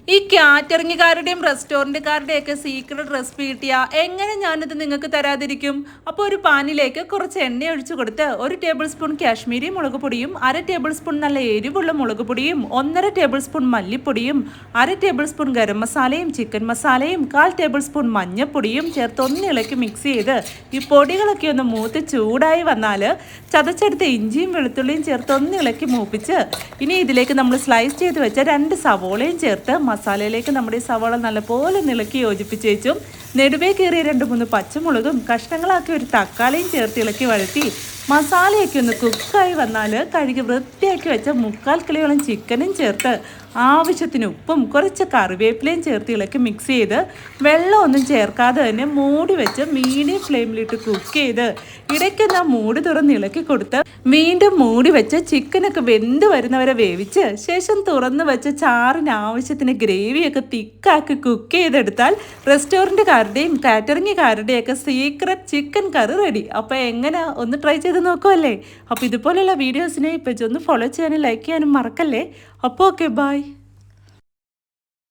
ഈ കാറ്ററിംഗുകാരുടെയും റെസ്റ്റോറൻറ്റുകാരുടെയൊക്കെ secret recipe കിട്ടിയാൽ എങ്ങനെ ഞാനിത് നിങ്ങൾക്ക് തരാതിരിക്കും? അപ്പോൾ ഒരു പാനിലേക്ക് കുറച്ച് എണ്ണ ഒഴിച്ചു കൊടുത്ത് 1 ടേബിൾ സ്പൂൺ കാശ്മീരി മുളക് പൊടിയും 1/2 ടേബിൾ സ്പൂൺ നല്ല എരിവുള്ള മുളക് പൊടിയും 1/2 ടേബിൾ സ്പൂൺ മല്ലിപ്പൊടിയും 1/2 ടേബിൾ സ്പൂൺ ഗരം മസാലയും ചിക്കൻ മസാലയും 1/4 ടേബിൾ സ്പൂൺ മഞ്ഞൾപ്പൊടിയും ചേർത്ത് ഒന്നിളക്കി മിക്സ് ചെയ്ത് ഈ പൊടികളൊക്കെ ഒന്ന് മൂത്ത് ചൂടായി വന്നാൽ ചതച്ചെടുത്ത ഇഞ്ചിയും വെളുത്തുള്ളിയും ചേർത്ത് ഒന്നിളക്കി മൂപ്പിച്ച് ഇനി ഇതിലേക്ക് നമ്മൾ സ്ലൈസ് ചെയ്ത് വെച്ച 2 സവോളയും ചേർത്ത് മസാലയിലേക്ക് നമ്മുടെ ഈ സവാള നല്ലപോലെ ഇളക്കി യോജിപ്പിച്ച് വെച്ചും നെടുവേ കീറിയ 2-3 പച്ചമുളകും കഷ്ണങ്ങളാക്കി ഒരു തക്കാളിയും ചേർത്ത് ഇളക്കി വഴറ്റി മസാലയൊക്കെ ഒന്ന് കുക്കായി വന്നാൽ കഴുകി വൃത്തിയാക്കി വെച്ച 3/4 കിലോളം ചിക്കനും ചേർത്ത് ആവശ്യത്തിന് ഉപ്പും കുറച്ച് കറിവേപ്പിലയും ചേർത്ത് ഇളക്കി മിക്സ് ചെയ്ത് വെള്ളമൊന്നും ചേർക്കാതെ തന്നെ മൂടി വെച്ച് മീഡിയം ഫ്ലെയിമിലിട്ട് കുക്ക് ചെയ്ത് ഇടയ്ക്കൊന്ന് മൂടി തുറന്ന് ഇളക്കി കൊടുത്ത് വീണ്ടും മൂടി വെച്ച് ചിക്കനൊക്കെ വെന്ത് വരുന്നവരെ വേവിച്ച് ശേഷം തുറന്ന് വെച്ച് ചാറിന് ആവശ്യത്തിന് ഗ്രേവിയൊക്കെ തിക്കാക്കി കുക്ക് ചെയ്തെടുത്താൽ റെസ്റ്റോറൻറ്റുകാരുടെയും കാറ്ററിംഗുകാരുടെയൊക്കെ സീക്രട്ട് ചിക്കൻ കറി റെഡി. അപ്പോൾ എങ്ങനെ ഒന്ന് ട്രൈ ചെയ്ത് നോക്കുമല്ലേ? അപ്പോൾ ഇതുപോലെയുള്ള വീഡിയോസിനെ ഇപ്പോൾ ഒന്ന് ഫോളോ ചെയ്യാനും ലൈക്ക് ചെയ്യാനും മറക്കല്ലേ. അപ്പോൾ ഓക്കെ, ബൈ.